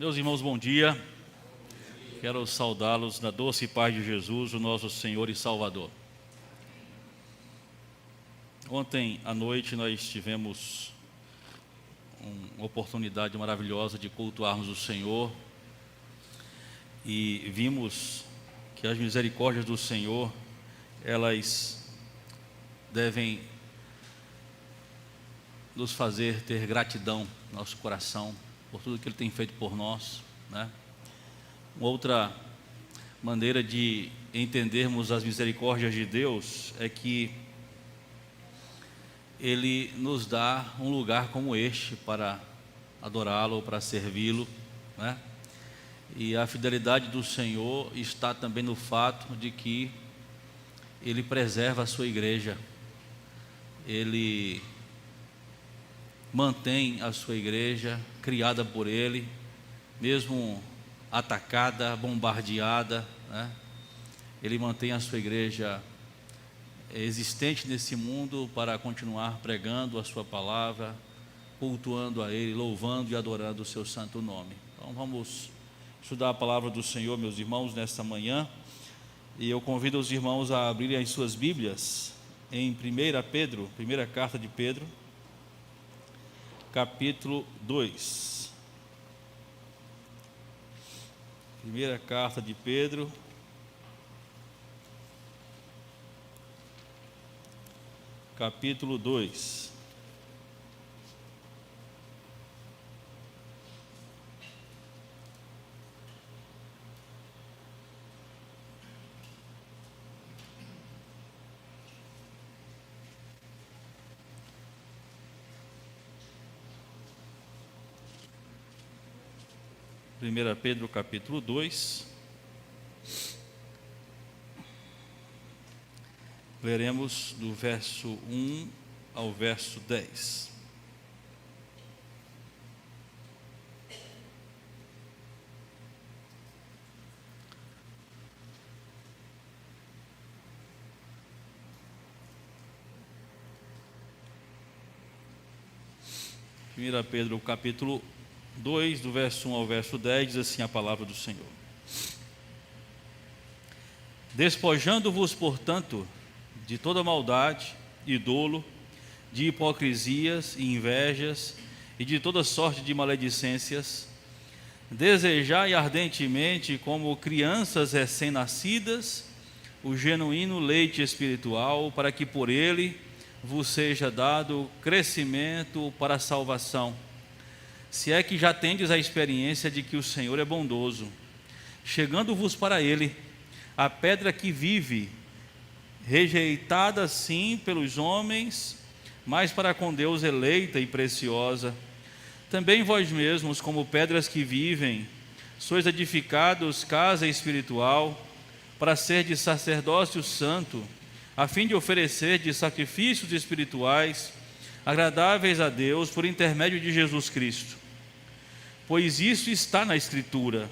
Meus irmãos, bom dia. Quero saudá-los na doce paz de Jesus, o nosso Senhor e Salvador. Ontem à noite nós tivemos uma oportunidade maravilhosa de cultuarmos o Senhor e vimos que as misericórdias do Senhor, elas devem nos fazer ter gratidão no nosso coração por tudo que Ele tem feito por nós, né? Uma outra maneira de entendermos as misericórdias de Deus é que Ele nos dá um lugar como este para adorá-lo, para servi-lo, né? E a fidelidade do Senhor está também no fato de que Ele preserva a sua igreja, Ele mantém a sua igreja criada por Ele, mesmo atacada, bombardeada, né? Ele mantém a sua igreja existente nesse mundo para continuar pregando a sua palavra, cultuando a Ele, louvando e adorando o seu santo nome. Então vamos estudar a palavra do Senhor, meus irmãos, nesta manhã, e eu convido os irmãos a abrirem as suas Bíblias em 1 Pedro, primeira carta de Pedro, capítulo 2. Primeira carta de Pedro, capítulo 2. Primeira Pedro, capítulo 2. Leremos do verso 1 ao verso 10. Primeira Pedro, capítulo 2, do verso 1 ao verso 10, diz assim a palavra do Senhor: Despojando-vos, portanto, de toda maldade e dolo, de hipocrisias e invejas e de toda sorte de maledicências, desejai ardentemente, como crianças recém-nascidas, o genuíno leite espiritual, para que por ele vos seja dado crescimento para a salvação, se é que já tendes a experiência de que o Senhor é bondoso, chegando-vos para Ele, a pedra que vive, rejeitada sim pelos homens, mas para com Deus eleita e preciosa. Também vós mesmos, como pedras que vivem, sois edificados casa espiritual, para ser de sacerdócio santo, a fim de oferecer de sacrifícios espirituais, agradáveis a Deus, por intermédio de Jesus Cristo. Pois isso está na Escritura: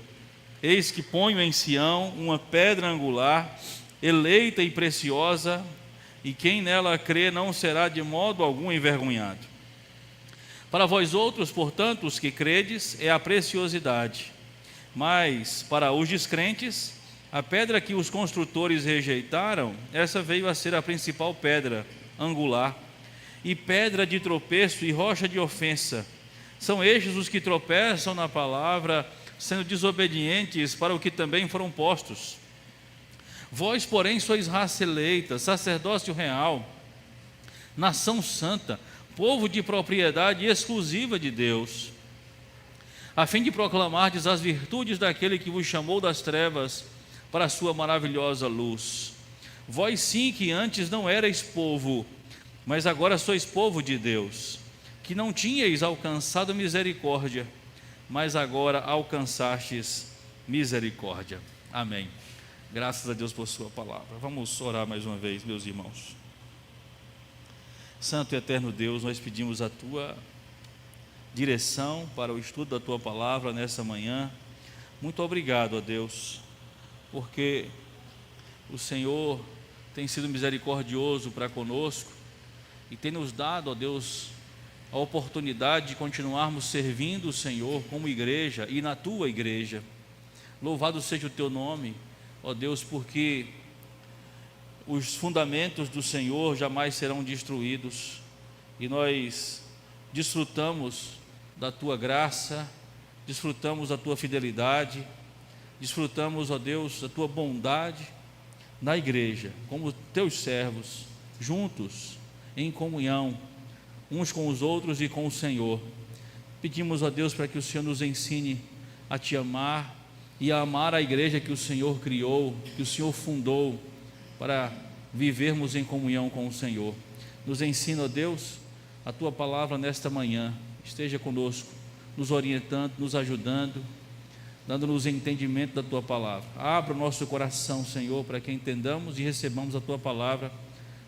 eis que ponho em Sião uma pedra angular, eleita e preciosa, e quem nela crê não será de modo algum envergonhado. Para vós outros, portanto, os que credes, é a preciosidade, mas para os descrentes, a pedra que os construtores rejeitaram, essa veio a ser a principal pedra angular, e pedra de tropeço e rocha de ofensa. São estes os que tropeçam na palavra, sendo desobedientes para o que também foram postos. Vós, porém, sois raça eleita, sacerdócio real, nação santa, povo de propriedade exclusiva de Deus, a fim de proclamardes as virtudes daquele que vos chamou das trevas para a sua maravilhosa luz. Vós sim que antes não erais povo, mas agora sois povo de Deus, que não tinhais alcançado misericórdia, mas agora alcançastes misericórdia. Amém. Graças a Deus por sua palavra. Vamos orar mais uma vez, meus irmãos. Santo e eterno Deus, nós pedimos a tua direção para o estudo da tua palavra nessa manhã. Muito obrigado, ó Deus, porque o Senhor tem sido misericordioso para conosco e tem nos dado, ó Deus, a oportunidade de continuarmos servindo o Senhor como igreja e na tua igreja. Louvado seja o teu nome, ó Deus, porque os fundamentos do Senhor jamais serão destruídos, e nós desfrutamos da tua graça, desfrutamos da tua fidelidade, desfrutamos, ó Deus, da tua bondade na igreja, como teus servos, juntos, em comunhão, uns com os outros e com o Senhor. Pedimos, ó Deus, para que o Senhor nos ensine a te amar e a amar a igreja que o Senhor criou, que o Senhor fundou, para vivermos em comunhão com o Senhor. Nos ensina, ó Deus, a tua palavra nesta manhã. Esteja conosco, nos orientando, nos ajudando, dando-nos entendimento da tua palavra. Abra o nosso coração, Senhor, para que entendamos e recebamos a tua palavra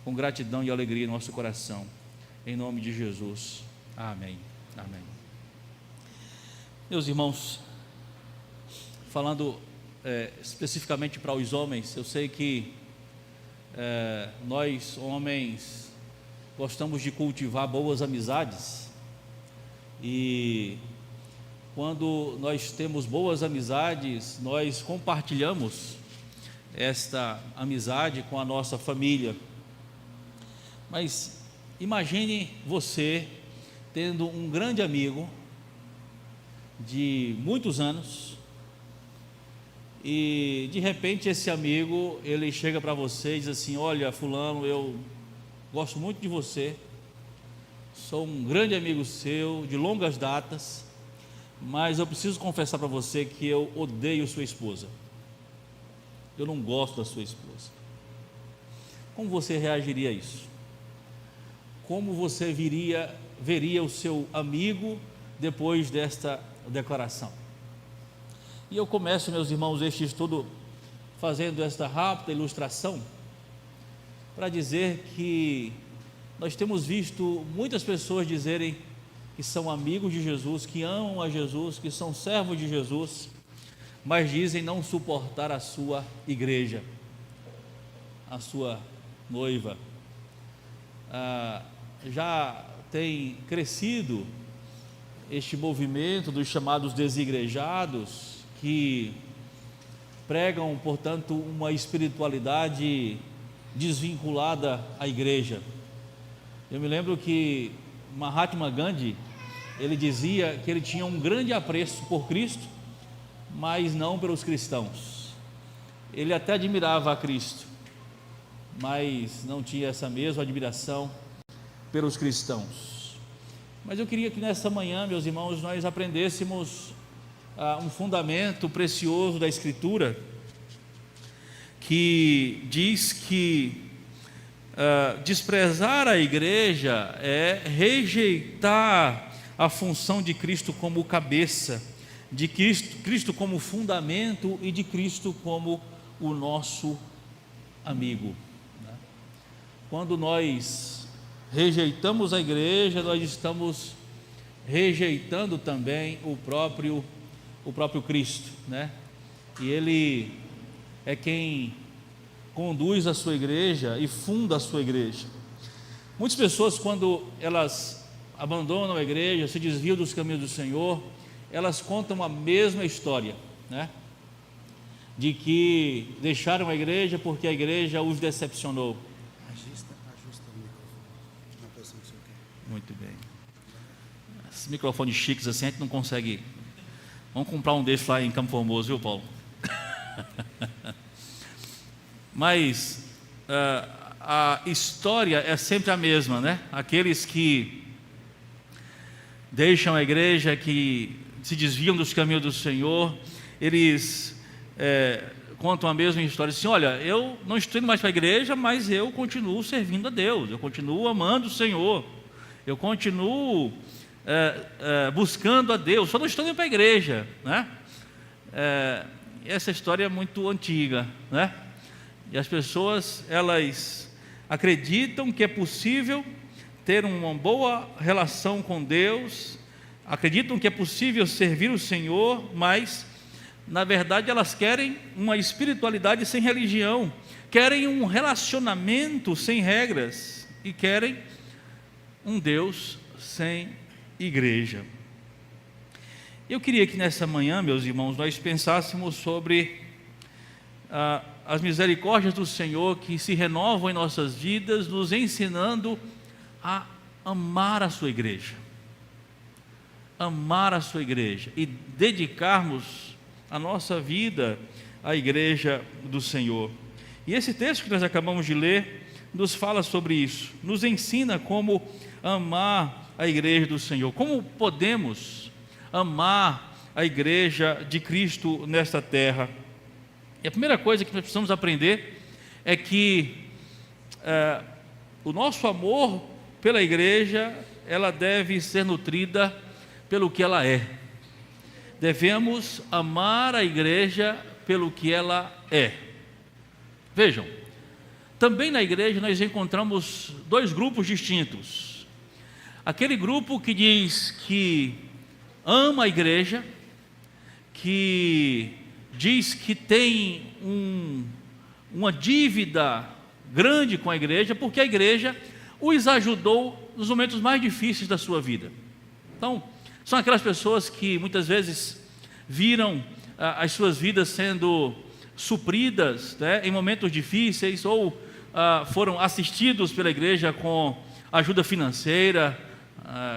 com gratidão e alegria em nosso coração. Em nome de Jesus. Amém. Amém. Meus irmãos, falando especificamente para os homens, eu sei que nós, homens, gostamos de cultivar boas amizades, e quando nós temos boas amizades, nós compartilhamos esta amizade com a nossa família. Mas imagine você tendo um grande amigo de muitos anos, e de repente esse amigo, ele chega para você e diz assim: olha, fulano, eu gosto muito de você, sou um grande amigo seu de longas datas, mas eu preciso confessar para você que eu odeio sua esposa, eu não gosto da sua esposa. Como você reagiria a isso? Como você veria o seu amigo depois desta declaração? E eu começo, meus irmãos, este estudo fazendo esta rápida ilustração para dizer que nós temos visto muitas pessoas dizerem que são amigos de Jesus, que amam a Jesus, que são servos de Jesus, mas dizem não suportar a sua igreja, a sua noiva. Já tem crescido este movimento dos chamados desigrejados, que pregam, portanto, uma espiritualidade desvinculada à igreja. Eu me lembro que Mahatma Gandhi, ele dizia que ele tinha um grande apreço por Cristo, mas não pelos cristãos. Ele até admirava a Cristo, mas não tinha essa mesma admiração pelos cristãos. Mas eu queria que nessa manhã, meus irmãos, nós aprendêssemos um fundamento precioso da Escritura, que diz que desprezar a igreja é rejeitar a função de Cristo como cabeça, de Cristo como fundamento e de Cristo como o nosso amigo. Quando nós rejeitamos a igreja, nós estamos rejeitando também o próprio Cristo, né? E Ele é quem conduz a sua igreja e funda a sua igreja. Muitas pessoas, quando elas abandonam a igreja, se desviam dos caminhos do Senhor, elas contam a mesma história, né? De que deixaram a igreja porque a igreja os decepcionou. Ajusta o microfone na posição que o senhor quer. Muito bem. Esses microfones chiques assim a gente não consegue. Vamos comprar um desses lá em Campo Formoso, viu, Paulo? Mas a história é sempre a mesma, né? Aqueles que deixam a igreja, que se desviam dos caminhos do Senhor, eles contam a mesma história assim: olha, eu não estou indo mais para a igreja, mas eu continuo servindo a Deus, eu continuo amando o Senhor, eu continuo buscando a Deus, só não estou indo para a igreja, né? Essa história é muito antiga, né? E as pessoas, elas acreditam que é possível ter uma boa relação com Deus, acreditam que é possível servir o Senhor, mas na verdade elas querem uma espiritualidade sem religião, querem um relacionamento sem regras e querem um Deus sem igreja. Eu queria que nessa manhã, meus irmãos, nós pensássemos sobre as misericórdias do Senhor que se renovam em nossas vidas, nos ensinando a amar a sua igreja. Amar a sua igreja e dedicarmos a nossa vida à igreja do Senhor. E esse texto que nós acabamos de ler nos fala sobre isso, nos ensina como amar a igreja do Senhor, como podemos amar a igreja de Cristo nesta terra. E a primeira coisa que nós precisamos aprender é que o nosso amor pela igreja, ela deve ser nutrida pelo que ela é. Devemos amar a igreja pelo que ela é. Vejam, também na igreja nós encontramos dois grupos distintos. Aquele grupo que diz que ama a igreja, que diz que tem uma dívida grande com a igreja, porque a igreja os ajudou nos momentos mais difíceis da sua vida. Então, são aquelas pessoas que muitas vezes viram as suas vidas sendo supridas, né, em momentos difíceis, ou foram assistidos pela igreja com ajuda financeira,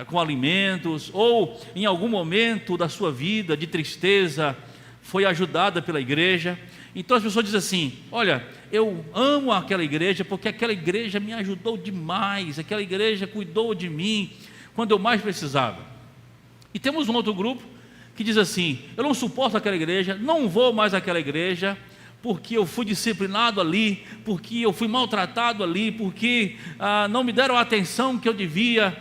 com alimentos, ou em algum momento da sua vida de tristeza foi ajudada pela igreja. Então as pessoas dizem assim: olha, eu amo aquela igreja porque aquela igreja me ajudou demais, aquela igreja cuidou de mim quando eu mais precisava. E temos um outro grupo que diz assim: eu não suporto aquela igreja, não vou mais àquela igreja porque eu fui disciplinado ali, porque eu fui maltratado ali, porque não me deram a atenção que eu devia.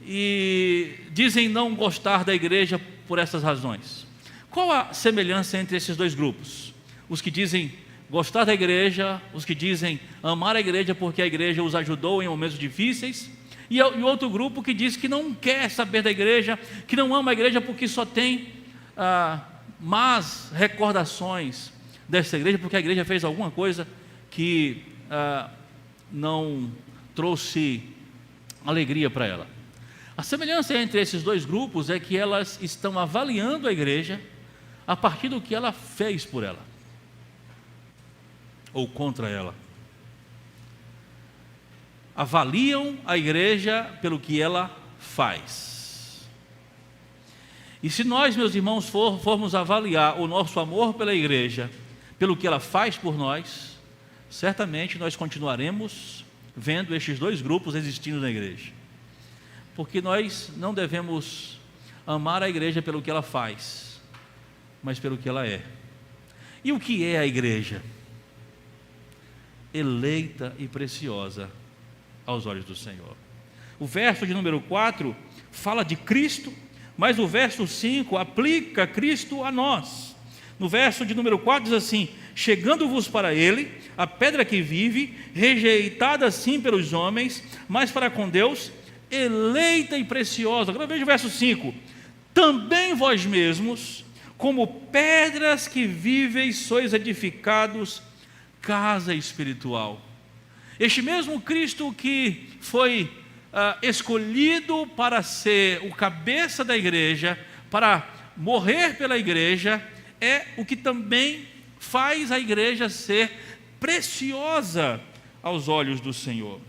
E dizem não gostar da igreja por essas razões. Qual a semelhança entre esses dois grupos? Os que dizem gostar da igreja, os que dizem amar a igreja porque a igreja os ajudou em momentos difíceis, e o outro grupo que diz que não quer saber da igreja, que não ama a igreja porque só tem más recordações dessa igreja, porque a igreja fez alguma coisa que não trouxe alegria para ela. A semelhança entre esses dois grupos é que elas estão avaliando a igreja a partir do que ela fez por ela, ou contra ela. Avaliam a igreja pelo que ela faz. E se nós, meus irmãos, formos avaliar o nosso amor pela igreja pelo que ela faz por nós, certamente nós continuaremos vendo estes dois grupos existindo na igreja. Porque nós não devemos amar a igreja pelo que ela faz, mas pelo que ela é. E o que é a igreja? Eleita e preciosa aos olhos do Senhor. O verso de número 4 fala de Cristo, mas o verso 5 aplica Cristo a nós. No verso de número 4 diz assim: chegando-vos para ele, a pedra que vive, rejeitada sim pelos homens, mas para com Deus, eleita e preciosa. Agora veja o verso 5: também vós mesmos, como pedras que vivem, sois edificados casa espiritual. Este mesmo Cristo que foi escolhido para ser o cabeça da igreja, para morrer pela igreja, é o que também faz a igreja ser preciosa aos olhos do Senhor.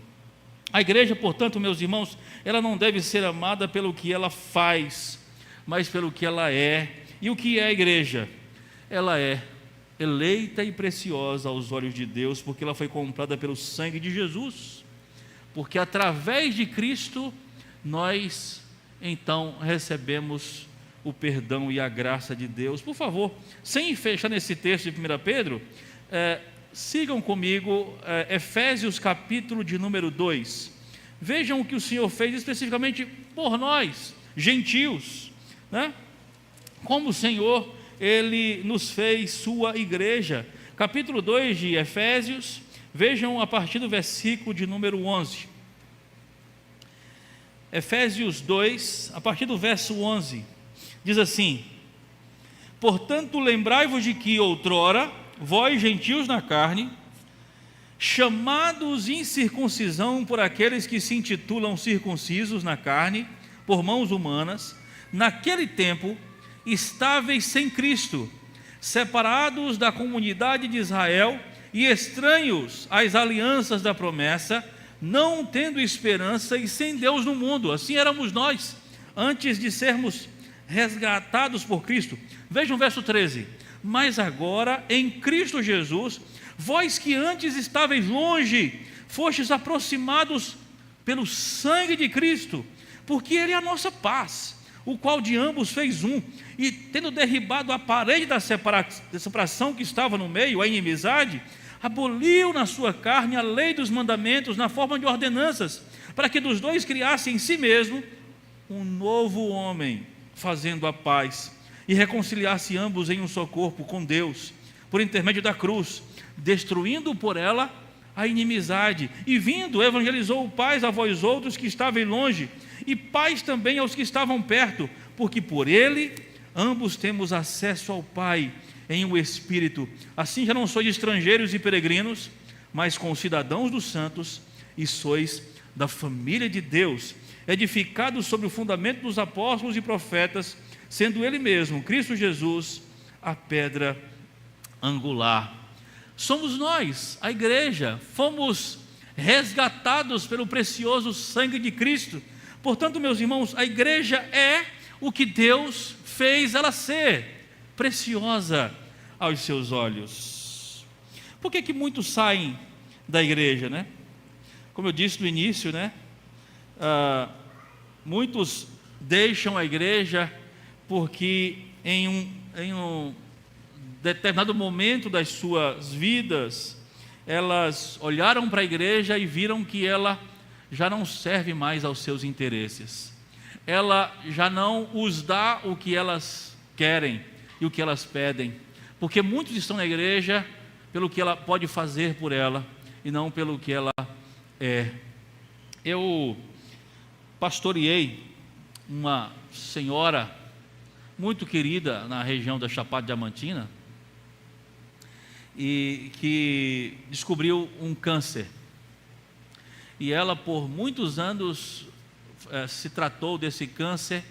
A igreja, portanto, meus irmãos, ela não deve ser amada pelo que ela faz, mas pelo que ela é. E o que é a igreja? Ela é eleita e preciosa aos olhos de Deus, porque ela foi comprada pelo sangue de Jesus, porque através de Cristo nós então recebemos o perdão e a graça de Deus. Por favor, sem fechar nesse texto de 1 Pedro, sigam comigo Efésios capítulo de número 2. Vejam o que o Senhor fez especificamente por nós, gentios, né? Como o Senhor, Ele nos fez sua igreja. Capítulo 2 de Efésios, vejam a partir do versículo de número 11. Efésios 2, a partir do verso 11, diz assim: portanto, lembrai-vos de que outrora, vós gentios na carne, chamados incircuncisão por aqueles que se intitulam circuncisos na carne, por mãos humanas, naquele tempo, estáveis sem Cristo, separados da comunidade de Israel e estranhos às alianças da promessa, não tendo esperança e sem Deus no mundo. Assim éramos nós, antes de sermos resgatados por Cristo. Vejam o verso 13. Mas agora, em Cristo Jesus, vós que antes estáveis longe, fostes aproximados pelo sangue de Cristo, porque Ele é a nossa paz, o qual de ambos fez um, e tendo derribado a parede da separação que estava no meio, a inimizade, aboliu na sua carne a lei dos mandamentos na forma de ordenanças, para que dos dois criasse em si mesmo um novo homem, fazendo a paz, e reconciliasse ambos em um só corpo com Deus, por intermédio da cruz, destruindo por ela a inimizade, e vindo, evangelizou paz a vós outros que estavam longe, e paz também aos que estavam perto, porque por ele ambos temos acesso ao Pai em o Espírito. Assim já não sois estrangeiros e peregrinos, mas concidadãos dos santos, e sois da família de Deus, edificados sobre o fundamento dos apóstolos e profetas, sendo Ele mesmo, Cristo Jesus, a pedra angular. Somos nós, a igreja, fomos resgatados pelo precioso sangue de Cristo. Portanto, meus irmãos, a igreja é o que Deus fez ela ser, preciosa aos seus olhos. Por que muitos saem da igreja, né? Como eu disse no início, né? Muitos deixam a igreja porque em um determinado momento das suas vidas, elas olharam para a igreja e viram que ela já não serve mais aos seus interesses. Ela já não os dá o que elas querem e o que elas pedem, porque muitos estão na igreja pelo que ela pode fazer por ela e não pelo que ela é. Eu pastoreei uma senhora muito querida na região da Chapada Diamantina, e que descobriu um câncer, e ela por muitos anos se tratou desse câncer,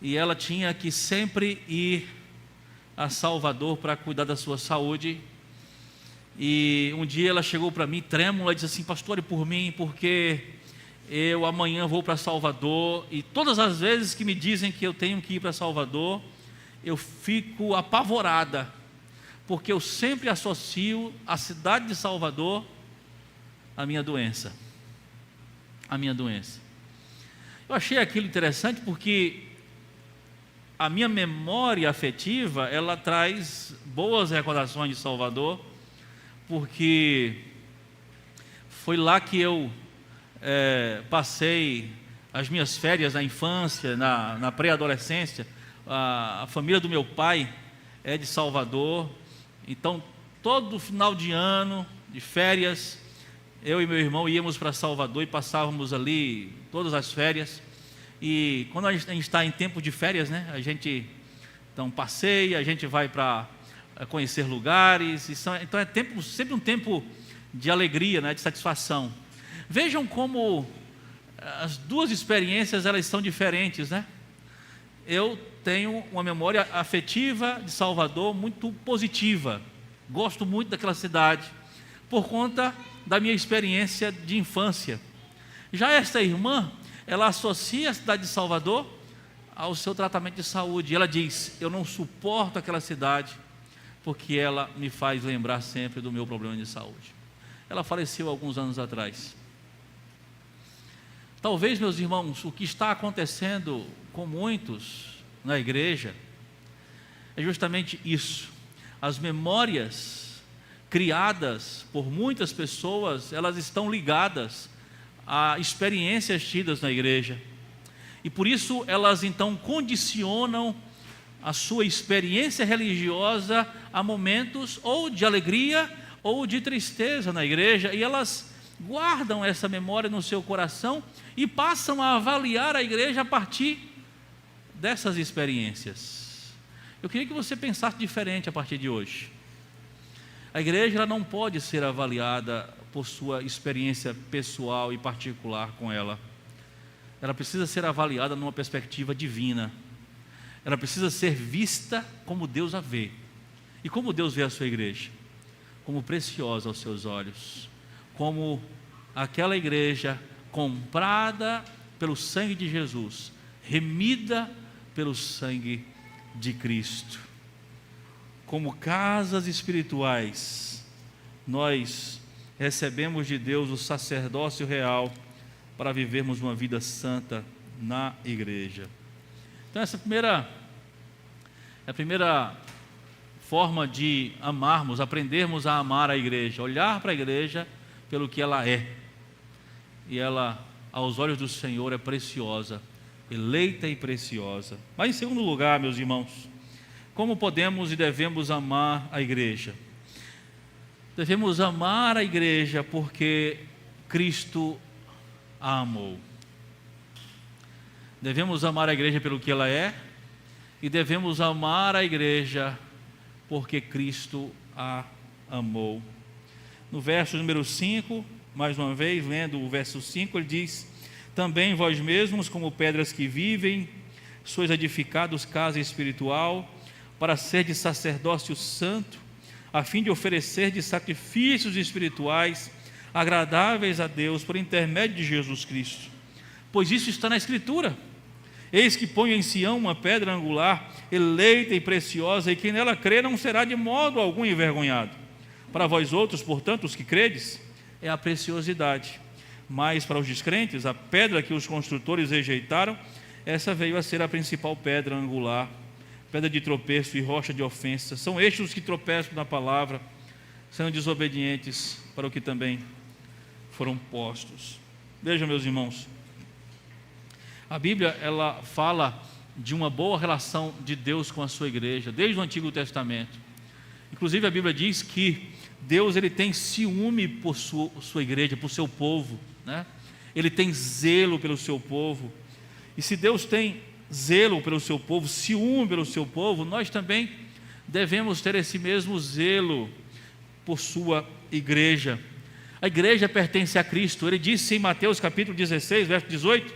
e ela tinha que sempre ir a Salvador para cuidar da sua saúde. E um dia ela chegou para mim trêmula e disse assim: pastor, e por mim, porque eu amanhã vou para Salvador, e todas as vezes que me dizem que eu tenho que ir para Salvador, eu fico apavorada, porque eu sempre associo a cidade de Salvador à minha doença. Eu achei aquilo interessante porque a minha memória afetiva, ela traz boas recordações de Salvador, porque foi lá que eu passei as minhas férias na infância, na pré-adolescência. A família do meu pai é de Salvador, então todo final de ano, de férias, eu e meu irmão íamos para Salvador e passávamos ali todas as férias. E quando a gente está em tempo de férias, né, a gente então passeia, a gente vai para conhecer lugares, então é sempre um tempo de alegria, né, de satisfação. Vejam como as duas experiências elas são diferentes, né? Eu tenho uma memória afetiva de Salvador muito positiva, gosto muito daquela cidade, por conta da minha experiência de infância. Já esta irmã, ela associa a cidade de Salvador ao seu tratamento de saúde. Ela diz: eu não suporto aquela cidade, porque ela me faz lembrar sempre do meu problema de saúde. Ela faleceu alguns anos atrás. Talvez, meus irmãos, o que está acontecendo com muitos na igreja é justamente isso. As memórias criadas por muitas pessoas, elas estão ligadas a experiências tidas na igreja, e por isso elas então condicionam a sua experiência religiosa a momentos ou de alegria ou de tristeza na igreja, e elas guardam essa memória no seu coração e passam a avaliar a igreja a partir dessas experiências. Eu queria que você pensasse diferente a partir de hoje. A igreja ela não pode ser avaliada por sua experiência pessoal e particular com ela. Ela precisa ser avaliada numa perspectiva divina. Ela precisa ser vista como Deus a vê. E como Deus vê a sua igreja? Como preciosa aos seus olhos. Como aquela igreja comprada pelo sangue de Jesus, remida pelo sangue de Cristo. Como casas espirituais, nós recebemos de Deus o sacerdócio real para vivermos uma vida santa na igreja. Então essa é a primeira forma de amarmos, aprendermos a amar a igreja, olhar para a igreja pelo que ela é. E ela, aos olhos do Senhor, é preciosa, eleita e preciosa. Mas em segundo lugar, meus irmãos, como podemos e devemos amar a igreja? Devemos amar a igreja porque Cristo a amou. Devemos amar a igreja pelo que ela é e devemos amar a igreja porque Cristo a amou. No verso número 5, mais uma vez, lendo o verso 5, ele diz: também vós mesmos, como pedras que vivem, sois edificados casa espiritual, para ser de sacerdócio santo, a fim de oferecer de sacrifícios espirituais agradáveis a Deus por intermédio de Jesus Cristo. Pois isso está na Escritura: eis que ponho em Sião uma pedra angular, eleita e preciosa, e quem nela crê não será de modo algum envergonhado. Para vós outros, portanto, os que credes, é a preciosidade, mas para os descrentes, a pedra que os construtores rejeitaram, essa veio a ser a principal pedra angular, pedra de tropeço e rocha de ofensa. São estes os que tropeçam na palavra, sendo desobedientes para o que também foram postos. Vejam, meus irmãos, a Bíblia, ela fala de uma boa relação de Deus com a sua igreja, desde o Antigo Testamento. Inclusive a Bíblia diz que Deus, ele tem ciúme por sua igreja, por seu povo, né? Ele tem zelo pelo seu povo. E se Deus tem zelo pelo seu povo, ciúme pelo seu povo, nós também devemos ter esse mesmo zelo por sua igreja. A igreja pertence a Cristo. Ele disse em Mateus capítulo 16, verso 18,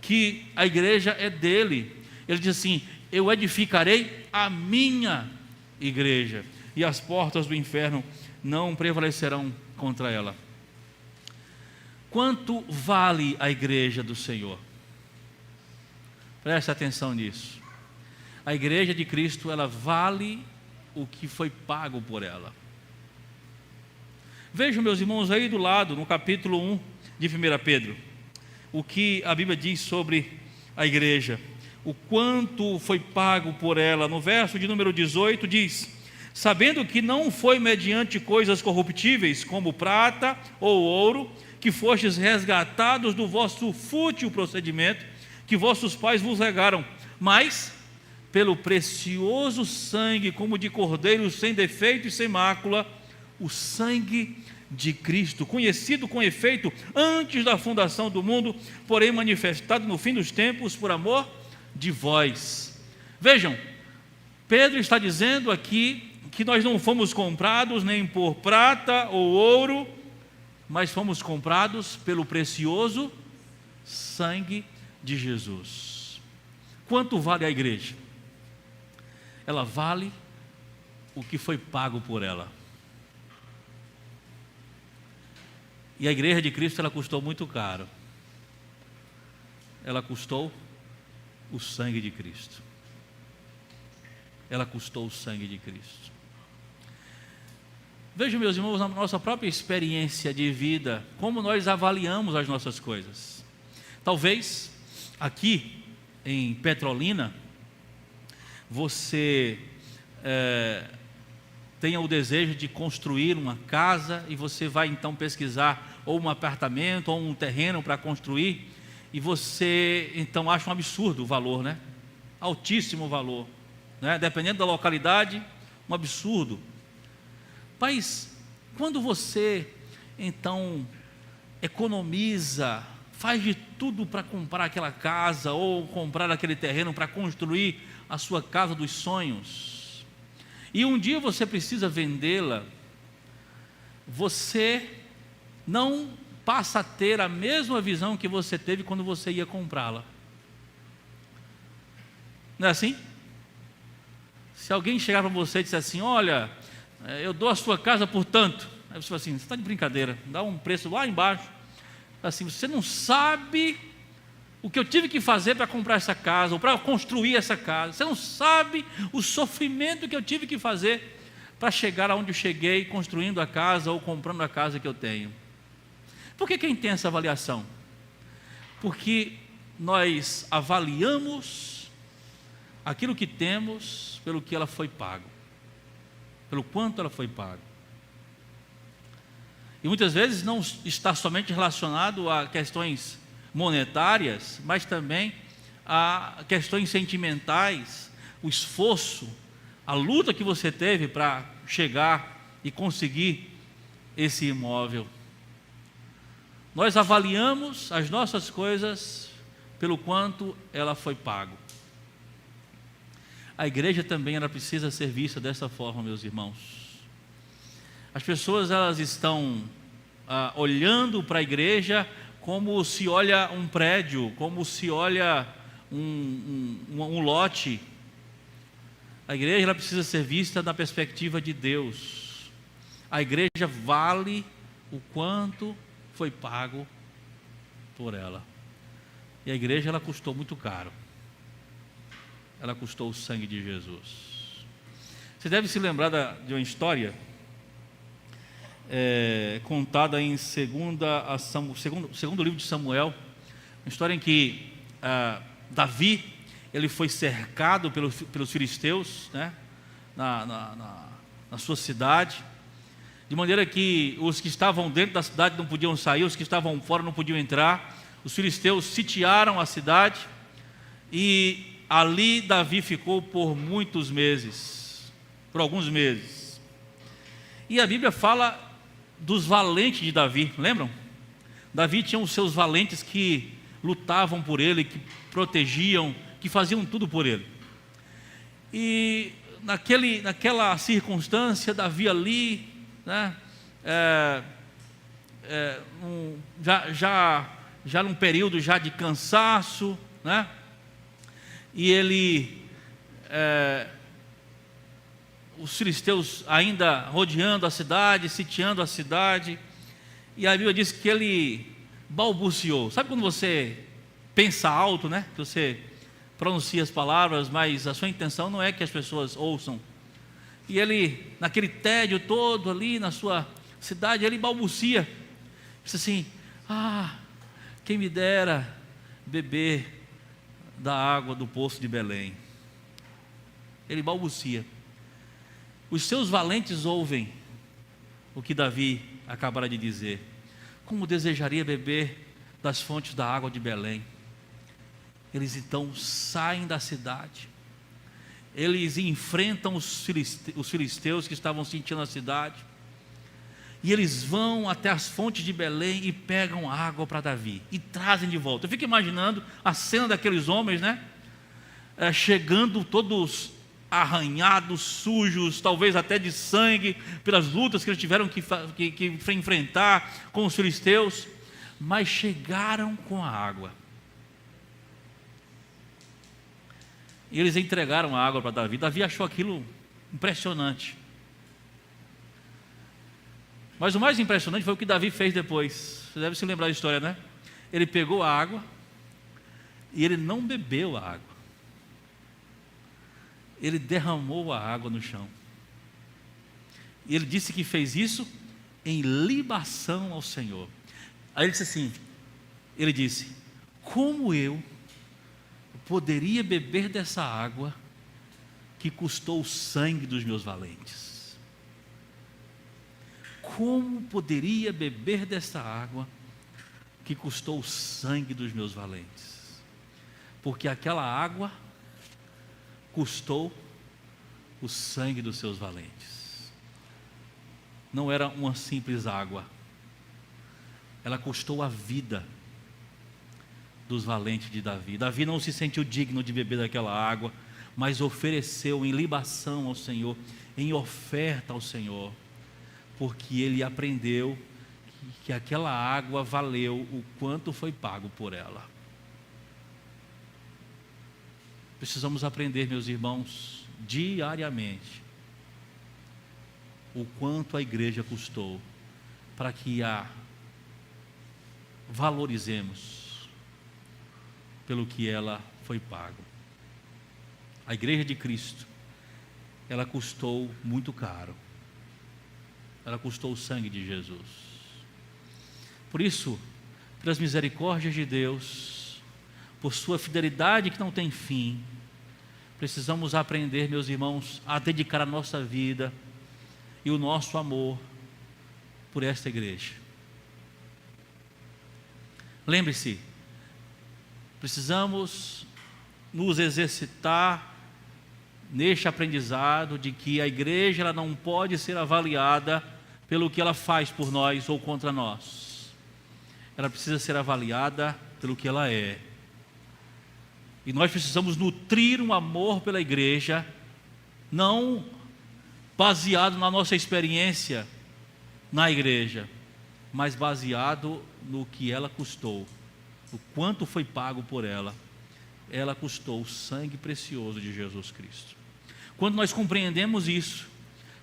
que a igreja é dele. Ele diz assim: eu edificarei a minha igreja, e as portas do inferno não prevalecerão contra ela. Quanto vale a igreja do Senhor? Preste atenção nisso. A igreja de Cristo, ela vale o que foi pago por ela. Vejam, meus irmãos, aí do lado, no capítulo 1 de 1 Pedro, o que a Bíblia diz sobre a igreja, o quanto foi pago por ela. No verso de número 18 diz: sabendo que não foi mediante coisas corruptíveis, como prata ou ouro, que fostes resgatados do vosso fútil procedimento, que vossos pais vos legaram, mas pelo precioso sangue, como de cordeiro sem defeito e sem mácula, o sangue de Cristo, conhecido com efeito antes da fundação do mundo, porém manifestado no fim dos tempos por amor de vós. Vejam, Pedro está dizendo aqui que nós não fomos comprados nem por prata ou ouro, mas fomos comprados pelo precioso sangue de Jesus. Quanto vale a igreja? Ela vale o que foi pago por ela. E a igreja de Cristo, ela custou muito caro. Ela custou o sangue de Cristo. Ela custou o sangue de Cristo. Vejam, meus irmãos, na nossa própria experiência de vida, como nós avaliamos as nossas coisas. Talvez aqui em Petrolina você tenha o desejo de construir uma casa e você vai então pesquisar ou um apartamento ou um terreno para construir, e você então acha um absurdo o valor, né? Altíssimo o valor, né? Dependendo da localidade, um absurdo. Mas quando você então economiza, faz de tudo para comprar aquela casa ou comprar aquele terreno para construir a sua casa dos sonhos, e um dia você precisa vendê-la, você não passa a ter a mesma visão que você teve quando você ia comprá-la. Não é assim? Se alguém chegar para você e disser assim: olha, eu dou a sua casa por tanto, aí você fala assim: você está de brincadeira, dá um preço lá embaixo. Assim, você não sabe o que eu tive que fazer para comprar essa casa, ou para construir essa casa. Você não sabe o sofrimento que eu tive que fazer para chegar aonde eu cheguei, construindo a casa ou comprando a casa que eu tenho. Por que quem tem essa avaliação? Porque nós avaliamos aquilo que temos pelo que ela foi pago, pelo quanto ela foi paga. E muitas vezes não está somente relacionado a questões monetárias, mas também a questões sentimentais, o esforço, a luta que você teve para chegar e conseguir esse imóvel. Nós avaliamos as nossas coisas pelo quanto ela foi pago. A igreja também ela precisa ser vista dessa forma, meus irmãos. As pessoas elas estão olhando para a igreja como se olha um prédio, como se olha um lote. A igreja ela precisa ser vista da perspectiva de Deus. A igreja vale o quanto foi pago por ela. E a igreja ela custou muito caro. Ela custou o sangue de Jesus. Você deve se lembrar de uma história contada em segundo livro de Samuel, uma história em que Davi ele foi cercado pelos filisteus, né, na sua cidade, de maneira que os que estavam dentro da cidade não podiam sair, os que estavam fora não podiam entrar. Os filisteus sitiaram a cidade e ali Davi ficou por muitos meses, por alguns meses. E a Bíblia fala dos valentes de Davi, lembram? Davi tinha os seus valentes que lutavam por ele, que protegiam, que faziam tudo por ele. E naquela circunstância, Davi ali, né, já num período já de cansaço, né, e ele os filisteus ainda rodeando a cidade, sitiando a cidade, e a Bíblia diz que ele balbuciou. Sabe quando você pensa alto, né? Que você pronuncia as palavras, mas a sua intenção não é que as pessoas ouçam. E ele, naquele tédio todo ali na sua cidade, ele balbucia. Disse assim: quem me dera beber da água do poço de Belém. Ele balbucia. Os seus valentes ouvem o que Davi acabara de dizer. Como desejaria beber das fontes da água de Belém. Eles então saem da cidade. Eles enfrentam os filisteus que estavam sitiando a cidade. E eles vão até as fontes de Belém e pegam água para Davi e trazem de volta. Eu fico imaginando a cena daqueles homens, né? Chegando todos arranhados, sujos, talvez até de sangue, pelas lutas que eles tiveram que enfrentar com os filisteus, mas chegaram com a água. E eles entregaram a água para Davi. Davi achou aquilo impressionante. Mas o mais impressionante foi o que Davi fez depois. Você deve se lembrar da história, né? Ele pegou a água e ele não bebeu a água. Ele derramou a água no chão. E ele disse que fez isso em libação ao Senhor. Aí ele disse assim, ele disse: como eu poderia beber dessa água que custou o sangue dos meus valentes? Como poderia beber dessa água que custou o sangue dos meus valentes? Porque aquela água custou o sangue dos seus valentes. Não era uma simples água. Ela custou a vida dos valentes de Davi. Davi não se sentiu digno de beber daquela água, mas ofereceu em libação ao Senhor, em oferta ao Senhor, porque ele aprendeu que aquela água valeu o quanto foi pago por ela. Precisamos aprender, meus irmãos, diariamente, o quanto a igreja custou, para que a valorizemos pelo que ela foi pago. A igreja de Cristo, ela custou muito caro. Ela custou o sangue de Jesus. Por isso, pelas misericórdias de Deus, por sua fidelidade que não tem fim, precisamos aprender, meus irmãos, a dedicar a nossa vida e o nosso amor por esta igreja. Lembre-se, precisamos nos exercitar neste aprendizado de que a igreja ela não pode ser avaliada pelo que ela faz por nós ou contra nós. Ela precisa ser avaliada pelo que ela é. E nós precisamos nutrir um amor pela igreja, não baseado na nossa experiência na igreja, mas baseado no que ela custou, o quanto foi pago por ela. Ela custou o sangue precioso de Jesus Cristo. Quando nós compreendemos isso,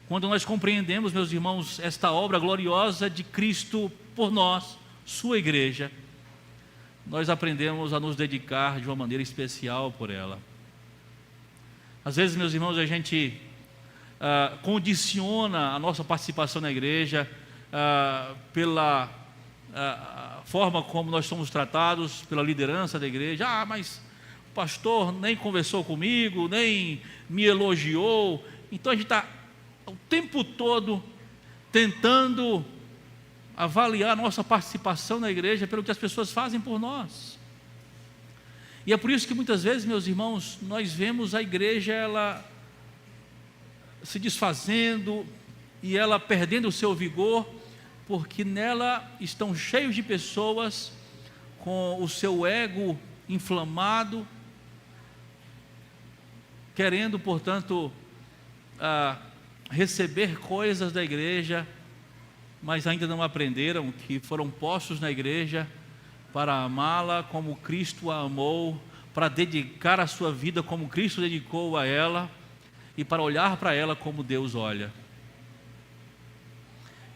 quando nós compreendemos, meus irmãos, esta obra gloriosa de Cristo por nós, sua igreja, nós aprendemos a nos dedicar de uma maneira especial por ela. Às vezes, meus irmãos, a gente condiciona a nossa participação na igreja pela forma como nós somos tratados, pela liderança da igreja. Mas o pastor nem conversou comigo, nem me elogiou. Então a gente está o tempo todo tentando avaliar a nossa participação na igreja pelo que as pessoas fazem por nós. E é por isso que muitas vezes, meus irmãos, nós vemos a igreja ela se desfazendo e ela perdendo o seu vigor, porque nela estão cheios de pessoas com o seu ego inflamado, querendo, portanto, receber coisas da igreja, mas ainda não aprenderam que foram postos na igreja para amá-la como Cristo a amou, para dedicar a sua vida como Cristo dedicou a ela e para olhar para ela como Deus olha.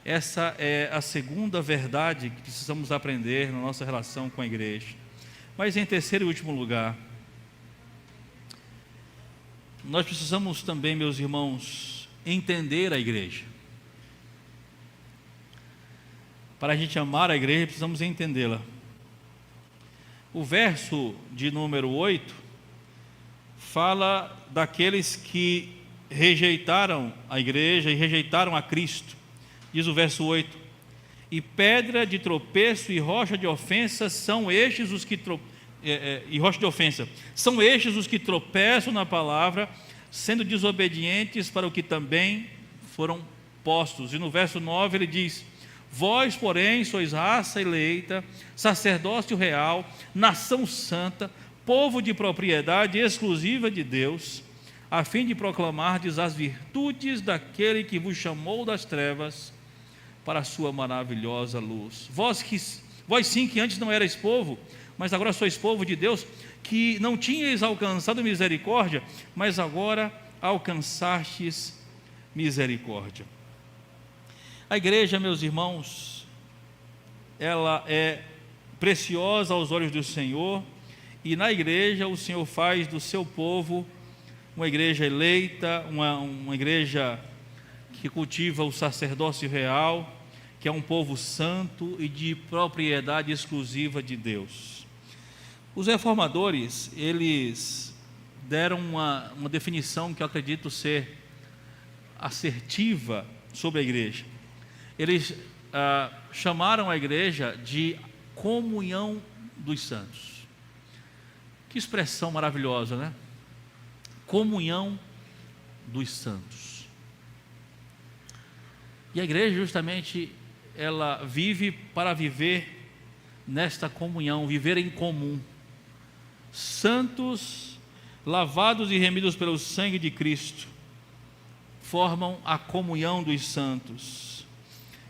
Essa é a segunda verdade que precisamos aprender na nossa relação com a igreja. Mas em terceiro e último lugar, nós precisamos também, meus irmãos, entender a igreja. Para a gente amar a igreja, precisamos entendê-la. O verso de número 8 fala daqueles que rejeitaram a igreja e rejeitaram a Cristo. Diz o verso 8: e pedra de tropeço e rocha de ofensa são estes os que são estes os que tropeçam na palavra, sendo desobedientes para o que também foram postos. E no verso 9 ele diz: vós, porém, sois raça eleita, sacerdócio real, nação santa, povo de propriedade exclusiva de Deus, a fim de proclamardes as virtudes daquele que vos chamou das trevas para a sua maravilhosa luz. Vós sim, que antes não erais povo, mas agora sois povo de Deus, que não tinhais alcançado misericórdia, mas agora alcançastes misericórdia. A igreja, meus irmãos, ela é preciosa aos olhos do Senhor, e na igreja o Senhor faz do seu povo uma igreja eleita, uma igreja que cultiva o sacerdócio real, que é um povo santo e de propriedade exclusiva de Deus. Os reformadores, eles deram uma definição que eu acredito ser assertiva sobre a igreja. Eles chamaram a igreja de comunhão dos santos. Que expressão maravilhosa, né? Comunhão dos santos. E a igreja, justamente, ela vive para viver nesta comunhão, viver em comum. Santos, lavados e remidos pelo sangue de Cristo, formam a comunhão dos santos.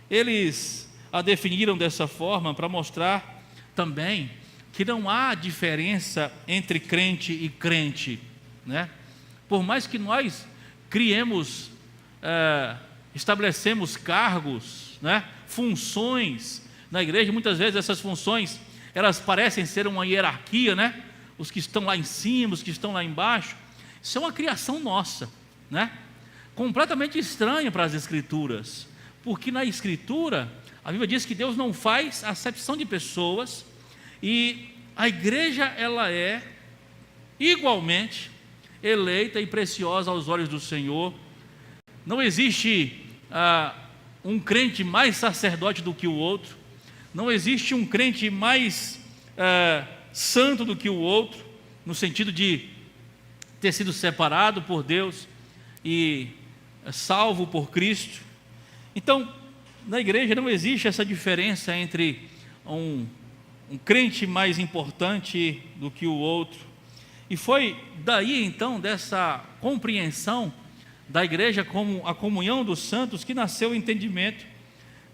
Eles a definiram dessa forma para mostrar também que não há diferença entre crente e crente, né? Por mais que nós criemos, estabelecemos cargos, né? Funções na igreja, muitas vezes essas funções, elas parecem ser uma hierarquia, né? Os que estão lá em cima, os que estão lá embaixo. Isso é uma criação nossa, né? Completamente estranha para as Escrituras, porque na Escritura a Bíblia diz que Deus não faz acepção de pessoas, e a igreja ela é igualmente eleita e preciosa aos olhos do Senhor. Não existe um crente mais sacerdote do que o outro, não existe um crente mais santo do que o outro, no sentido de ter sido separado por Deus e salvo por Cristo. Então, na igreja não existe essa diferença entre um crente mais importante do que o outro. E foi daí então, dessa compreensão da igreja como a comunhão dos santos, que nasceu o entendimento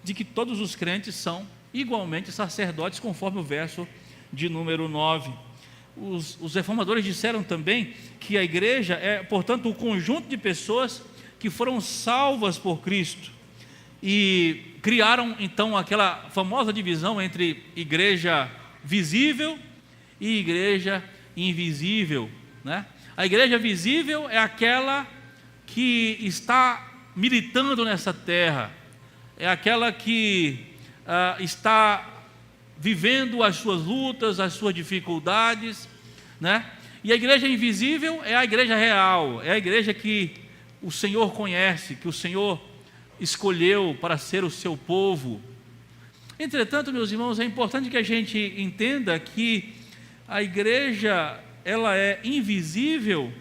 de que todos os crentes são igualmente sacerdotes, conforme o verso de número 9. Os reformadores disseram também que a igreja é, portanto, o conjunto de pessoas que foram salvas por Cristo, e criaram então aquela famosa divisão entre igreja visível e igreja invisível, né? A igreja visível é aquela que está militando nessa terra, é aquela que está vivendo as suas lutas, as suas dificuldades, né? E a igreja invisível é a igreja real, é a igreja que o Senhor conhece, que o Senhor escolheu para ser o seu povo. Entretanto, meus irmãos, é importante que a gente entenda que a igreja ela é invisível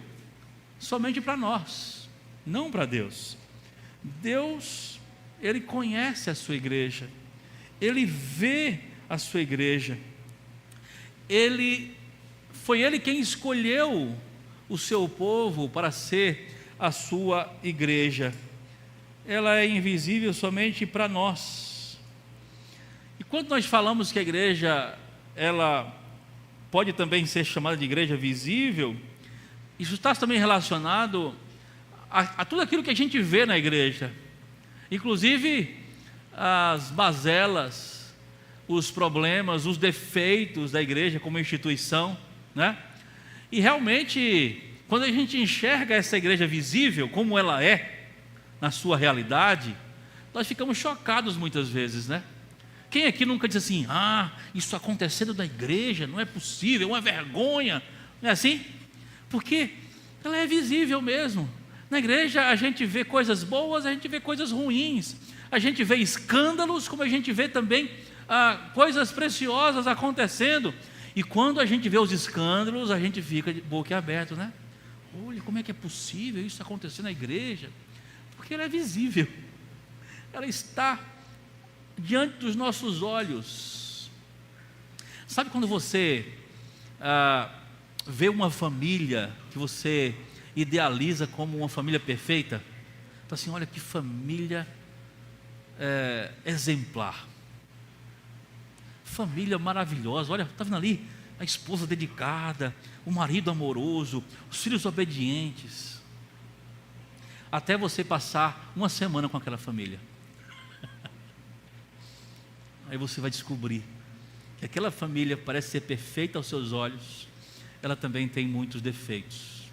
somente para nós, não para Deus. Deus, Ele conhece a sua igreja, Ele vê a sua igreja, foi Ele quem escolheu o seu povo para ser a sua igreja. Ela é invisível somente para nós. E quando nós falamos que a igreja ela pode também ser chamada de igreja visível, isso está também relacionado a tudo aquilo que a gente vê na igreja, inclusive as mazelas, os problemas, os defeitos da igreja como instituição, né? E realmente, quando a gente enxerga essa igreja visível como ela é na sua realidade, nós ficamos chocados muitas vezes, né? Quem aqui nunca disse assim: isso acontecendo na igreja, não é possível, é uma vergonha, não é assim? Porque ela é visível mesmo. Na igreja a gente vê coisas boas, a gente vê coisas ruins, a gente vê escândalos, como a gente vê também coisas preciosas acontecendo. E quando a gente vê os escândalos, a gente fica de boca aberta, né? Olha, como é que é possível isso acontecer na igreja? Porque ela é visível, ela está diante dos nossos olhos. Sabe quando você vê uma família que você idealiza como uma família perfeita? Então assim, olha que família exemplar, família maravilhosa, olha, está vendo ali a esposa dedicada, o marido amoroso, os filhos obedientes, até você passar uma semana com aquela família. Aí você vai descobrir que aquela família parece ser perfeita aos seus olhos, ela também tem muitos defeitos.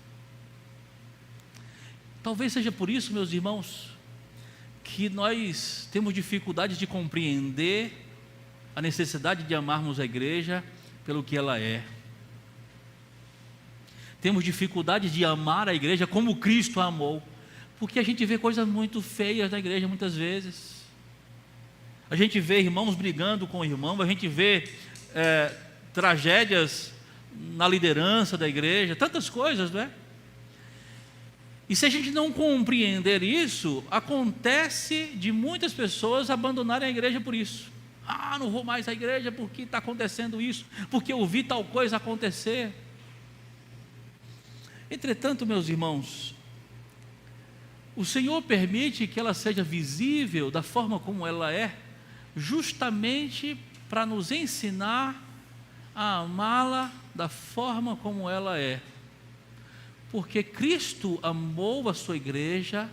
Talvez seja por isso, meus irmãos, que nós temos dificuldade de compreender a necessidade de amarmos a igreja pelo que ela é. Temos dificuldade de amar a igreja como Cristo a amou, porque a gente vê coisas muito feias na igreja muitas vezes. A gente vê irmãos brigando com irmãos, a gente vê tragédias na liderança da igreja, tantas coisas, não é? E se a gente não compreender isso, acontece de muitas pessoas abandonarem a igreja por isso. Não vou mais à igreja porque está acontecendo isso, porque eu vi tal coisa acontecer. Entretanto, meus irmãos, o Senhor permite que ela seja visível da forma como ela é, justamente para nos ensinar a amá-la da forma como ela é. Porque Cristo amou a sua igreja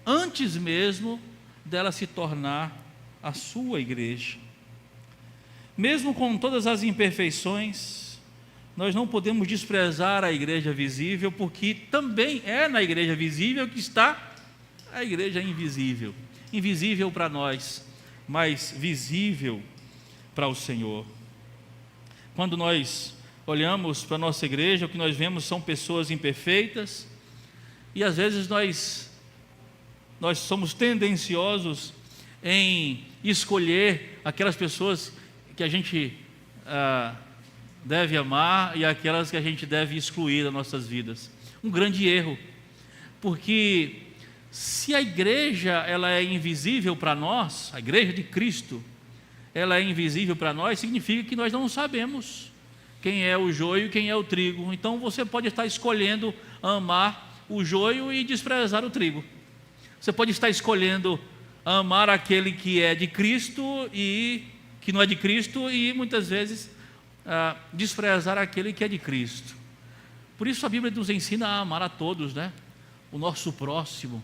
antes mesmo dela se tornar a sua igreja. Mesmo com todas as imperfeições, nós não podemos desprezar a igreja visível, porque também é na igreja visível que está a igreja invisível. Invisível para nós, mas visível para o Senhor. Quando nós olhamos para a nossa igreja, o que nós vemos são pessoas imperfeitas, e às vezes nós somos tendenciosos em escolher aquelas pessoas que a gente deve amar e aquelas que a gente deve excluir das nossas vidas. Um grande erro, porque se a igreja ela é invisível para nós, a igreja de Cristo, ela é invisível para nós, significa que nós não sabemos quem é o joio e quem é o trigo. Então você pode estar escolhendo amar o joio e desprezar o trigo. Você pode estar escolhendo amar aquele que é de Cristo e que não é de Cristo, e muitas vezes desprezar aquele que é de Cristo. Por isso a Bíblia nos ensina a amar a todos, né? O nosso próximo,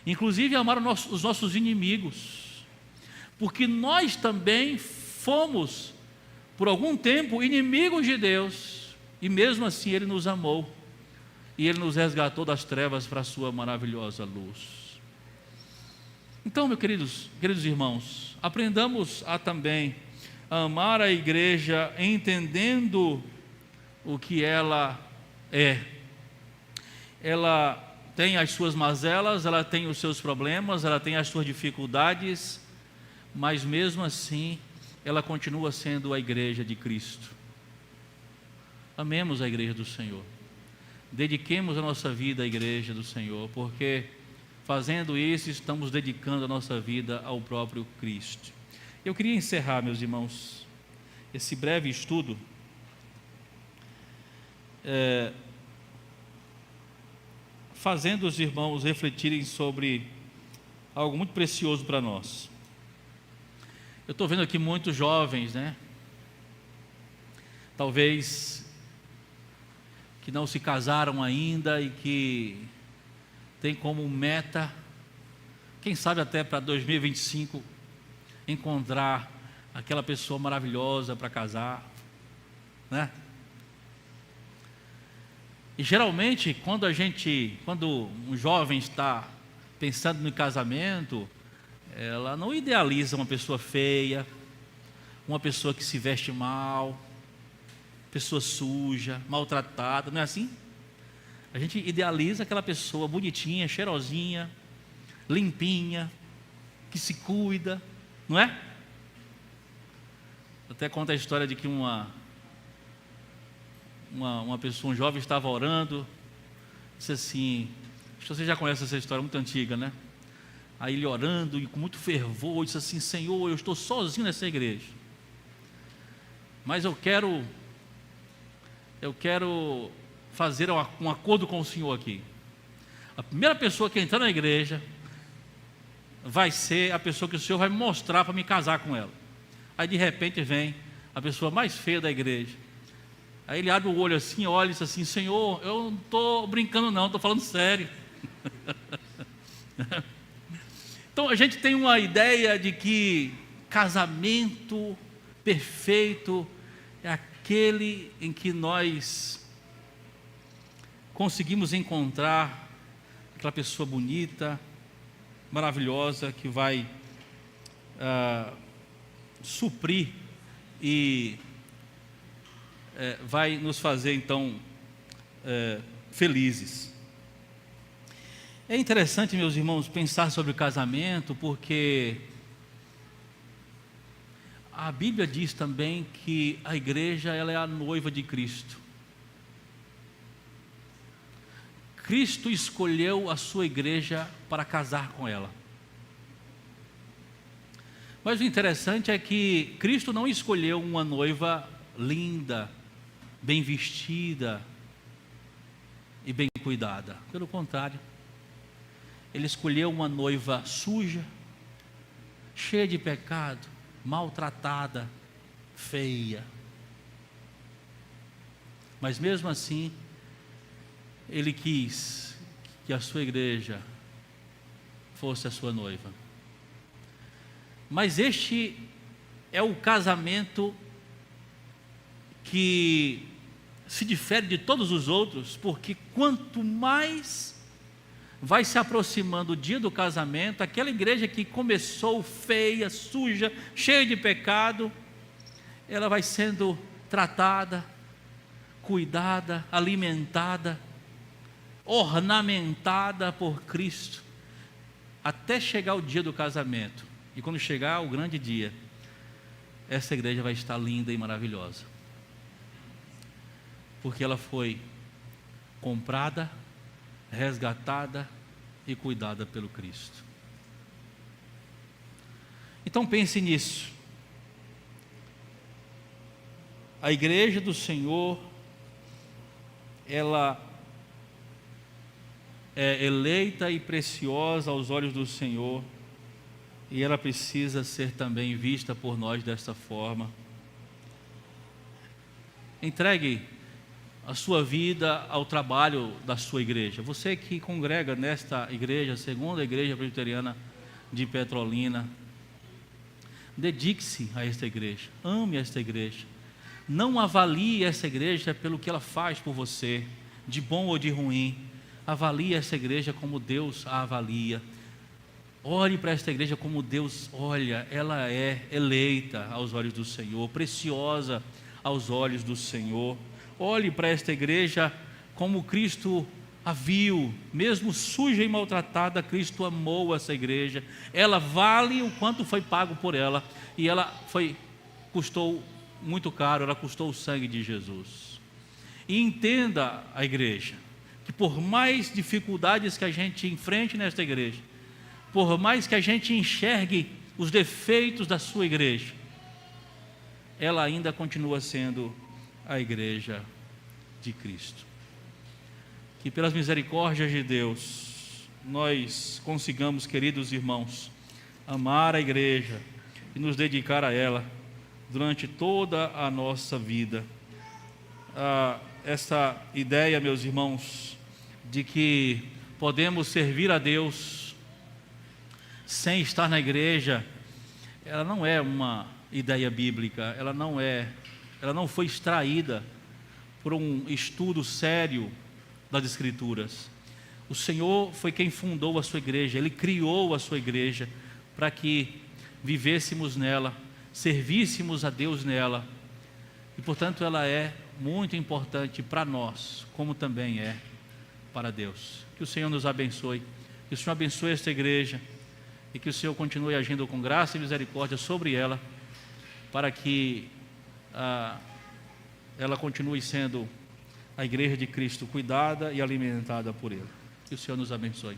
inclusive amar os nossos inimigos, porque nós também fomos por algum tempo inimigos de Deus, e mesmo assim Ele nos amou, e Ele nos resgatou das trevas para a sua maravilhosa luz. Então, meus queridos irmãos, aprendamos também a amar a igreja, entendendo o que ela é. Ela tem as suas mazelas, ela tem os seus problemas, ela tem as suas dificuldades, mas mesmo assim, ela continua sendo a igreja de Cristo. Amemos a igreja do Senhor. Dediquemos a nossa vida à igreja do Senhor, porque fazendo isso, estamos dedicando a nossa vida ao próprio Cristo. Eu queria encerrar, meus irmãos, esse breve estudo fazendo os irmãos refletirem sobre algo muito precioso para nós. Eu estou vendo aqui muitos jovens, né? Talvez que não se casaram ainda e que tem como meta, quem sabe até para 2025, encontrar aquela pessoa maravilhosa para casar, né? E geralmente quando um jovem está pensando no casamento, ela não idealiza uma pessoa feia, uma pessoa que se veste mal, pessoa suja, maltratada, não é assim? A gente idealiza aquela pessoa bonitinha, cheirosinha, limpinha, que se cuida, não é? Até conta a história de que uma pessoa, um jovem estava orando, disse assim, acho que você já conhece essa história, muito antiga, né? Aí ele orando e com muito fervor, disse assim, Senhor, eu estou sozinho nessa igreja, mas eu quero fazer um acordo com o Senhor aqui. A primeira pessoa que entrar na igreja vai ser a pessoa que o Senhor vai me mostrar para me casar com ela. Aí de repente vem a pessoa mais feia da igreja. Aí ele abre o olho assim, olha e diz assim, Senhor, eu não estou brincando não, estou falando sério. Então a gente tem uma ideia de que casamento perfeito é aquele em que nós conseguimos encontrar aquela pessoa bonita, maravilhosa, que vai suprir e vai nos fazer então felizes. É interessante, meus irmãos, pensar sobre o casamento, porque a Bíblia diz também que a igreja ela é a noiva de Cristo. Cristo escolheu a sua igreja para casar com ela. Mas o interessante é que Cristo não escolheu uma noiva linda, bem vestida e bem cuidada. Pelo contrário, Ele escolheu uma noiva suja, cheia de pecado, maltratada, feia. Mas mesmo assim, Ele quis que a sua igreja fosse a sua noiva. Mas este é o casamento que se difere de todos os outros, porque quanto mais vai se aproximando o dia do casamento, aquela igreja que começou feia, suja, cheia de pecado, ela vai sendo tratada, cuidada, alimentada, ornamentada por Cristo, até chegar o dia do casamento. E quando chegar o grande dia, essa igreja vai estar linda e maravilhosa, porque ela foi comprada, resgatada e cuidada pelo Cristo. Então pense nisso. A igreja do Senhor, ela é eleita e preciosa aos olhos do Senhor, e ela precisa ser também vista por nós desta forma. Entregue a sua vida ao trabalho da sua igreja. Você que congrega nesta igreja, segunda igreja presbiteriana de Petrolina, dedique-se a esta igreja, ame esta igreja. Não avalie essa igreja pelo que ela faz por você, de bom ou de ruim. Avalie essa igreja como Deus a avalia. Olhe para esta igreja como Deus olha. Ela é eleita aos olhos do Senhor, preciosa aos olhos do Senhor. Olhe para esta igreja como Cristo a viu, mesmo suja e maltratada, Cristo amou essa igreja. Ela vale o quanto foi pago por ela, e ela custou muito caro, ela custou o sangue de Jesus. E entenda, a igreja, que por mais dificuldades que a gente enfrente nesta igreja, por mais que a gente enxergue os defeitos da sua igreja, ela ainda continua sendo a igreja de Cristo. Que pelas misericórdias de Deus, nós consigamos, queridos irmãos, amar a igreja e nos dedicar a ela durante toda a nossa vida. Essa ideia, meus irmãos, de que podemos servir a Deus sem estar na igreja, ela não é uma ideia bíblica, ela não foi extraída por um estudo sério das Escrituras. O Senhor foi quem fundou a sua igreja, Ele criou a sua igreja para que vivêssemos nela, servíssemos a Deus nela, e portanto ela é muito importante para nós, como também é para Deus. Que o Senhor nos abençoe, que o Senhor abençoe esta igreja, e que o Senhor continue agindo com graça e misericórdia sobre ela, para que ela continue sendo a igreja de Cristo, cuidada e alimentada por Ele. Que o Senhor nos abençoe.